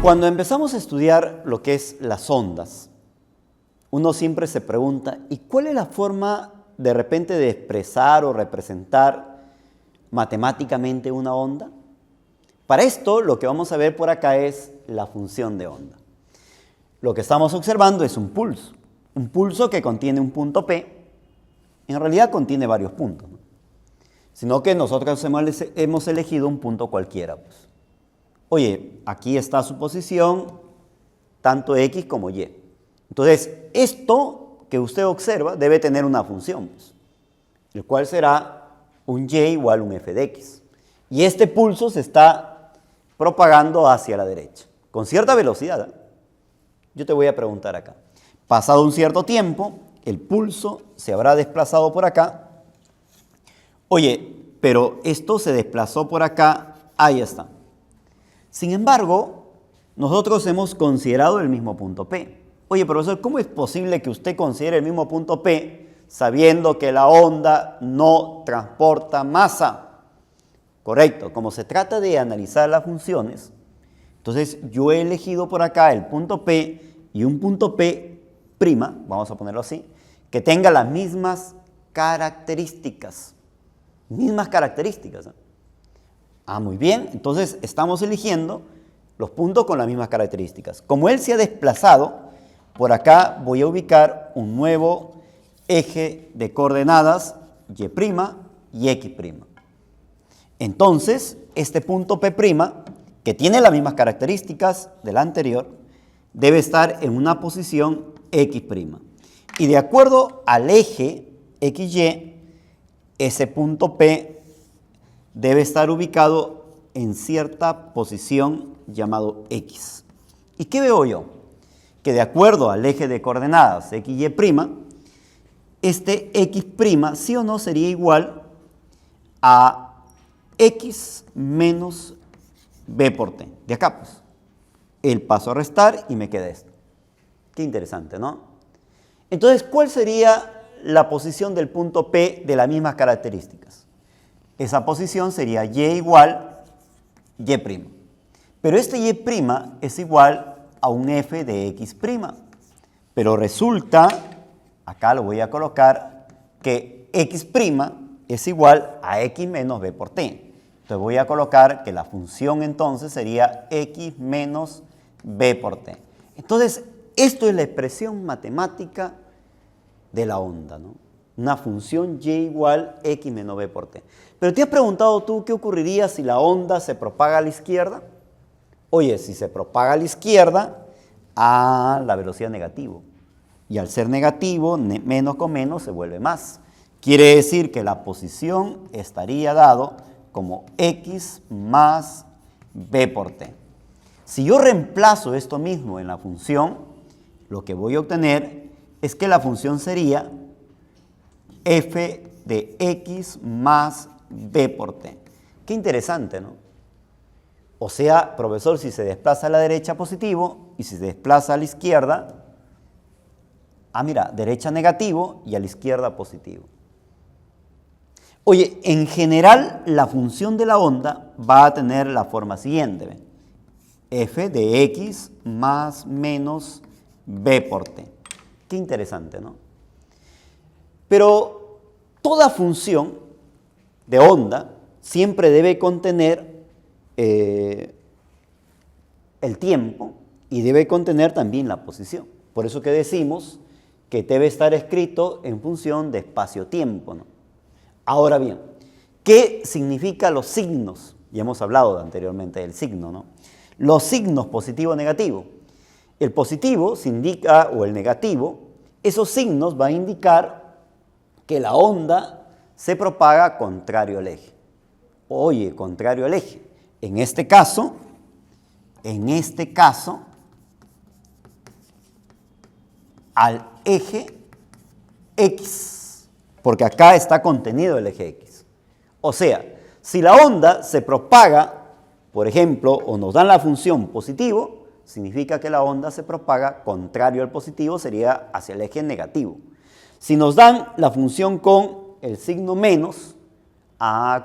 Cuando empezamos a estudiar lo que es las ondas, uno siempre se pregunta, ¿y cuál es la forma de repente de expresar o representar matemáticamente una onda? Para esto, lo que vamos a ver por acá es la función de onda. Lo que estamos observando es un pulso que contiene un punto P, en realidad contiene varios puntos, ¿no? Sino que nosotros hemos elegido un punto cualquiera, pues. Oye, aquí está su posición, tanto X como Y. Entonces, esto que usted observa debe tener una función, pues, el cual será un Y igual a un F de X. Y este pulso se está propagando hacia la derecha, con cierta velocidad, ¿eh? Yo te voy a preguntar acá. Pasado un cierto tiempo, el pulso se habrá desplazado por acá. Oye, pero esto se desplazó por acá, ahí está. Sin embargo, nosotros hemos considerado el mismo punto P. Oye, profesor, ¿cómo es posible que usted considere el mismo punto P sabiendo que la onda no transporta masa? Correcto, como se trata de analizar las funciones, entonces yo he elegido por acá el punto P y un punto P', vamos a ponerlo así, que tenga las mismas características. ¿Eh? Muy bien, entonces estamos eligiendo los puntos con las mismas características. Como él se ha desplazado, por acá voy a ubicar un nuevo eje de coordenadas Y' y X'. Entonces, este punto P', que tiene las mismas características del anterior, debe estar en una posición X'. Y de acuerdo al eje XY, ese punto P debe estar ubicado en cierta posición llamado X. ¿Y qué veo yo? Que de acuerdo al eje de coordenadas XY', este X' sí o no sería igual a X menos B por T. De acá, pues, el paso a restar y me queda esto. Qué interesante, ¿no? Entonces, ¿cuál sería la posición del punto P de las mismas características? Esa posición sería Y igual Y'. Pero este Y' es igual a un F de X'. Pero resulta, acá lo voy a colocar, que X' es igual a X menos B por T. Entonces voy a colocar que la función entonces sería X menos B por T. Entonces, esto es la expresión matemática de la onda, ¿no? Una función Y igual X menos B por T. Pero ¿te has preguntado tú qué ocurriría si la onda se propaga a la izquierda? Oye, si se propaga a la izquierda, la velocidad negativo. Y al ser negativo, menos con menos se vuelve más. Quiere decir que la posición estaría dado como X más B por T. Si yo reemplazo esto mismo en la función, lo que voy a obtener es que la función sería F de X más B por T. Qué interesante, ¿no? O sea, profesor, si se desplaza a la derecha positivo y si se desplaza a la izquierda, mira, derecha negativo y a la izquierda positivo. Oye, en general la función de la onda va a tener la forma siguiente, ¿ve? F de X más menos B por T. Qué interesante, ¿no? Pero toda función de onda siempre debe contener el tiempo y debe contener también la posición. Por eso que decimos que debe estar escrito en función de espacio-tiempo, ¿no? Ahora bien, ¿qué significan los signos? Ya hemos hablado anteriormente del signo, ¿no? Los signos positivo y negativo. El positivo se indica, o el negativo, esos signos van a indicar que la onda se propaga contrario al eje. Oye, contrario al eje. En este caso, al eje X, porque acá está contenido el eje X. O sea, si la onda se propaga, por ejemplo, o nos dan la función positivo, significa que la onda se propaga contrario al positivo, sería hacia el eje negativo. Si nos dan la función con el signo menos,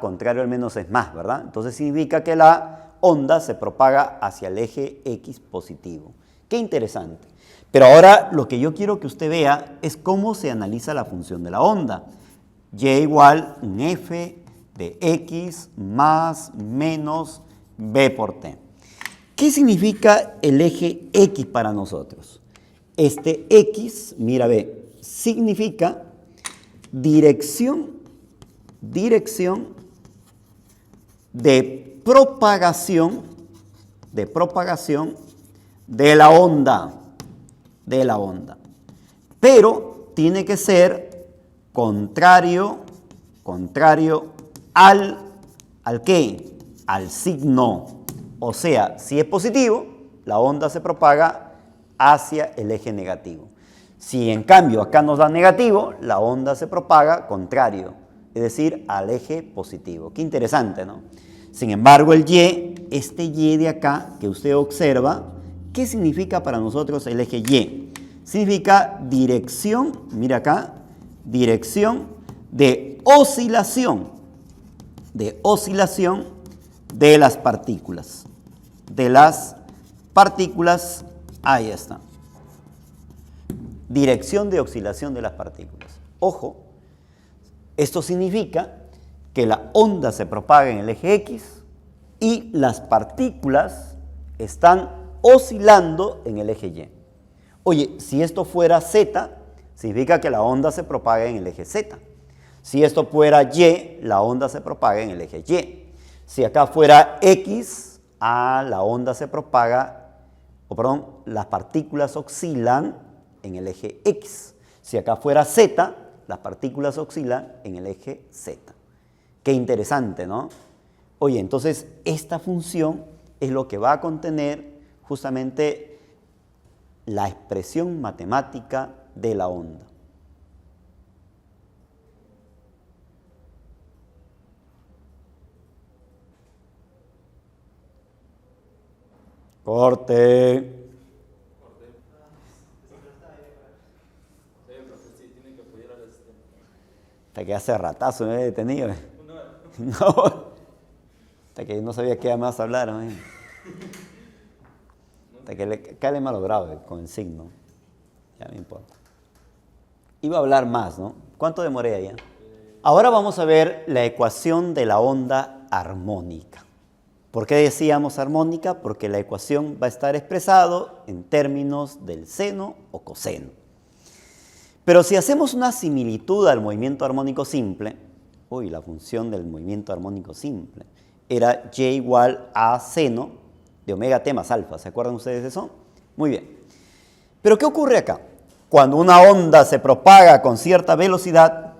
contrario al menos es más, ¿verdad? Entonces significa que la onda se propaga hacia el eje X positivo. Qué interesante. Pero ahora lo que yo quiero que usted vea es cómo se analiza la función de la onda. Y igual un f de x más menos b por t. ¿Qué significa el eje X para nosotros? Este X, mira, ve, significa dirección de propagación de la onda. Pero tiene que ser contrario ¿al qué? Al signo. O sea, si es positivo, la onda se propaga hacia el eje negativo. Si en cambio acá nos da negativo, la onda se propaga contrario, es decir, al eje positivo. Qué interesante, ¿no? Sin embargo, el Y, este Y de acá que usted observa, ¿qué significa para nosotros el eje Y? Significa dirección, mira acá, dirección de oscilación de las partículas. Ahí está. Dirección de oscilación de las partículas. Ojo, esto significa que la onda se propaga en el eje X y las partículas están oscilando en el eje Y. Oye, si esto fuera Z, significa que la onda se propaga en el eje Z. Si esto fuera Y, la onda se propaga en el eje Y. Si acá fuera X, la onda se propaga, las partículas oscilan en el eje X. Si acá fuera Z, las partículas oscilan en el eje Z. Qué interesante, ¿no? Oye, entonces esta función es lo que va a contener justamente la expresión matemática de la onda. Corte. Hasta que hace ratazo me he detenido. No. Hasta que no sabía qué más hablar. Hasta que le cae malogrado con el signo. Ya me importa. Iba a hablar más, ¿no? ¿Cuánto demoré allá? Ahora vamos a ver la ecuación de la onda armónica. ¿Por qué decíamos armónica? Porque la ecuación va a estar expresado en términos del seno o coseno. Pero si hacemos una similitud al movimiento armónico simple, la función del movimiento armónico simple era y igual a seno de omega t más alfa. ¿Se acuerdan ustedes de eso? Muy bien. Pero ¿qué ocurre acá? Cuando una onda se propaga con cierta velocidad,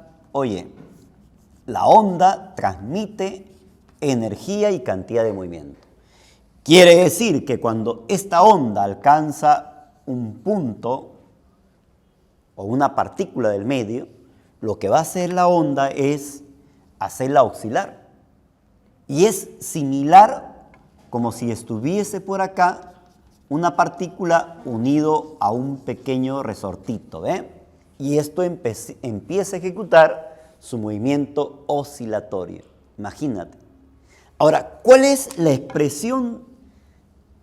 la onda transmite energía y cantidad de movimiento. Quiere decir que cuando esta onda alcanza un punto o una partícula del medio, lo que va a hacer la onda es hacerla oscilar. Y es similar como si estuviese por acá una partícula unido a un pequeño resortito, ¿ve? Y esto empieza a ejecutar su movimiento oscilatorio. Imagínate. Ahora, ¿cuál es la expresión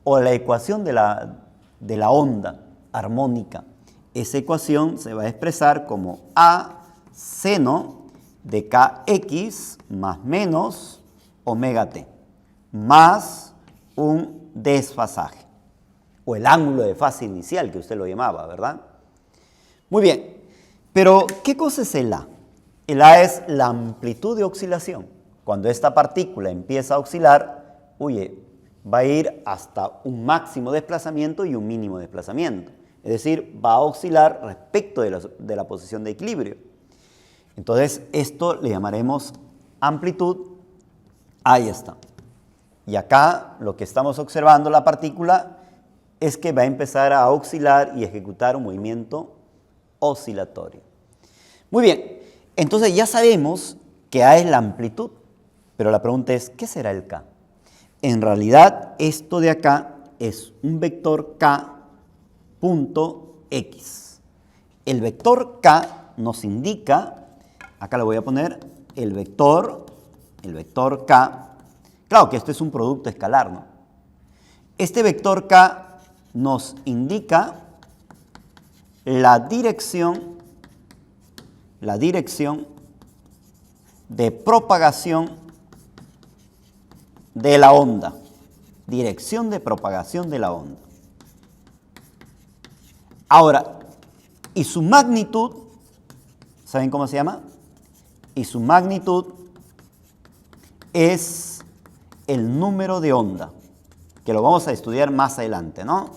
o la ecuación de la onda armónica? Esa ecuación se va a expresar como A seno de kx más menos omega t, más un desfasaje, o el ángulo de fase inicial que usted lo llamaba, ¿verdad? Muy bien, pero ¿qué cosa es el A? El A es la amplitud de oscilación. Cuando esta partícula empieza a oscilar, va a ir hasta un máximo desplazamiento y un mínimo desplazamiento. Es decir, va a oscilar respecto de la posición de equilibrio. Entonces, esto le llamaremos amplitud. Ahí está. Y acá lo que estamos observando la partícula es que va a empezar a oscilar y ejecutar un movimiento oscilatorio. Muy bien, entonces ya sabemos que A es la amplitud, pero la pregunta es, ¿qué será el K? En realidad, esto de acá es un vector K punto X. El vector K nos indica, acá le voy a poner el vector K. Claro que esto es un producto escalar, ¿no? Este vector K nos indica la dirección de propagación de la onda. Dirección de propagación de la onda. Ahora, y su magnitud, ¿saben cómo se llama? Y su magnitud es el número de onda, que lo vamos a estudiar más adelante, ¿no?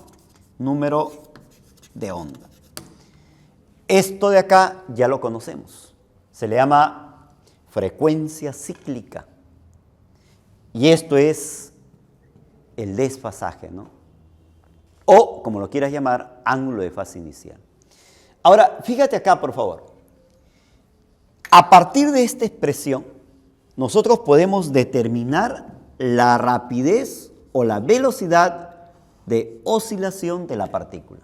Número de onda. Esto de acá ya lo conocemos. Se le llama frecuencia cíclica. Y esto es el desfasaje, ¿no? O, como lo quieras llamar, ángulo de fase inicial. Ahora, fíjate acá, por favor. A partir de esta expresión, nosotros podemos determinar la rapidez o la velocidad de oscilación de la partícula.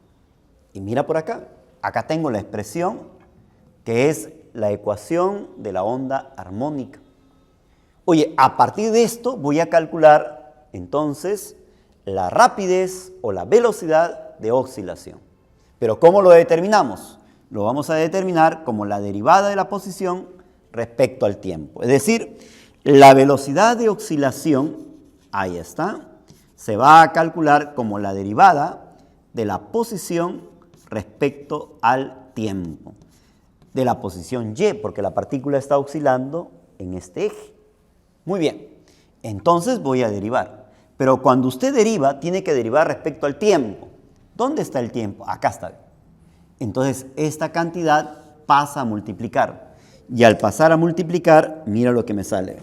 Y mira por acá. Acá tengo la expresión que es la ecuación de la onda armónica. Oye, a partir de esto voy a calcular entonces la rapidez o la velocidad de oscilación. Pero ¿cómo lo determinamos? Lo vamos a determinar como la derivada de la posición respecto al tiempo. Es decir, la velocidad de oscilación, ahí está, se va a calcular como la derivada de la posición respecto al tiempo. De la posición y, porque la partícula está oscilando en este eje. Muy bien, entonces voy a derivar. Pero cuando usted deriva, tiene que derivar respecto al tiempo. ¿Dónde está el tiempo? Acá está. Entonces, esta cantidad pasa a multiplicar. Y al pasar a multiplicar, mira lo que me sale.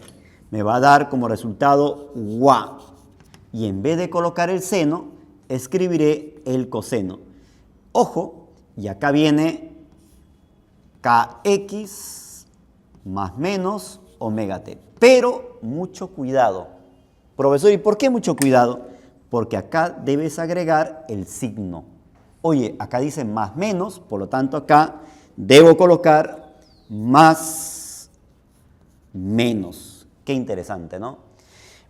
Me va a dar como resultado UA. Y en vez de colocar el seno, escribiré el coseno. Ojo, y acá viene KX más menos omega t. Pero mucho cuidado. Profesor, ¿y por qué mucho cuidado? Porque acá debes agregar el signo. Oye, acá dice más menos, por lo tanto acá debo colocar más menos. Qué interesante, ¿no?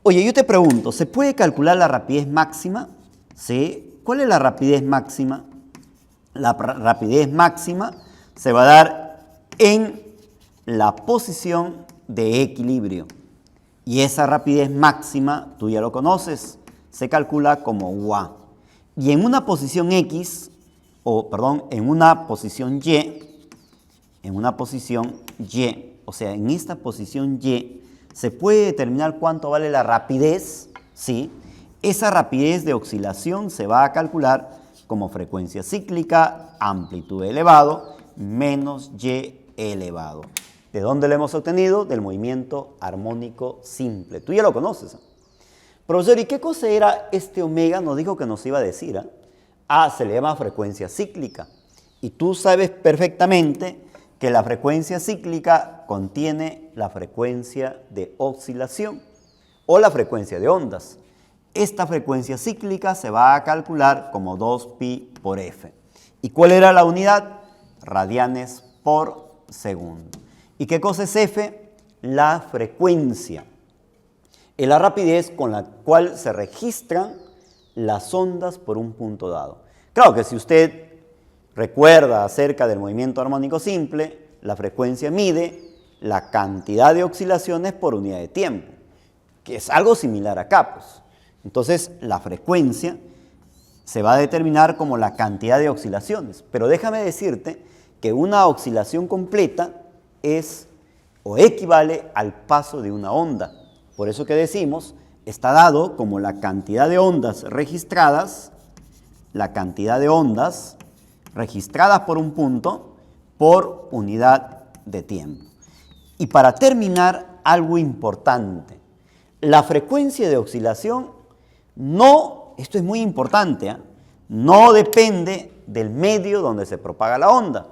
Oye, yo te pregunto, ¿se puede calcular la rapidez máxima? ¿Sí? ¿Cuál es la rapidez máxima? La rapidez máxima se va a dar en la posición de equilibrio. Y esa rapidez máxima, tú ya lo conoces, se calcula como UA. Y en una posición X, en una posición Y, o sea, en esta posición Y, se puede determinar cuánto vale la rapidez, ¿sí? Esa rapidez de oscilación se va a calcular como frecuencia cíclica, amplitud elevado, menos Y elevado. ¿De dónde lo hemos obtenido? Del movimiento armónico simple. Tú ya lo conoces. Profesor, ¿y qué cosa era este omega? Nos dijo que nos iba a decir. Se le llama frecuencia cíclica. Y tú sabes perfectamente que la frecuencia cíclica contiene la frecuencia de oscilación o la frecuencia de ondas. Esta frecuencia cíclica se va a calcular como 2pi por f. ¿Y cuál era la unidad? Radianes por segundo. ¿Y qué cosa es f? La frecuencia. Es la rapidez con la cual se registran las ondas por un punto dado. Claro que si usted recuerda acerca del movimiento armónico simple, la frecuencia mide la cantidad de oscilaciones por unidad de tiempo, que es algo similar acá, pues. Entonces, la frecuencia se va a determinar como la cantidad de oscilaciones. Pero déjame decirte que una oscilación completa es o equivale al paso de una onda. Por eso que decimos, está dado como la cantidad de ondas registradas por un punto por unidad de tiempo. Y para terminar, algo importante. La frecuencia de oscilación esto es muy importante, no depende del medio donde se propaga la onda,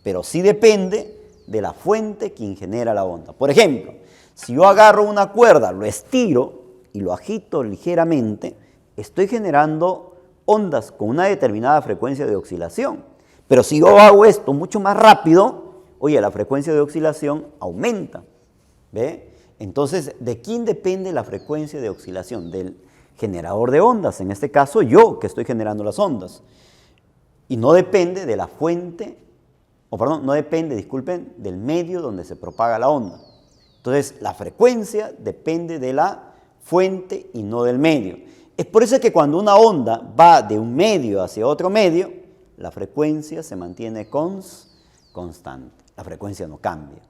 pero sí depende de la fuente quien genera la onda. Por ejemplo, si yo agarro una cuerda, lo estiro y lo agito ligeramente, estoy generando ondas con una determinada frecuencia de oscilación. Pero si yo hago esto mucho más rápido, oye, la frecuencia de oscilación aumenta. ¿Ve? Entonces, ¿de quién depende la frecuencia de oscilación? generador de ondas, en este caso yo que estoy generando las ondas. Y no depende de la fuente, no depende, disculpen, del medio donde se propaga la onda. Entonces, la frecuencia depende de la fuente y no del medio. Es por eso que cuando una onda va de un medio hacia otro medio, la frecuencia se mantiene constante. La frecuencia no cambia.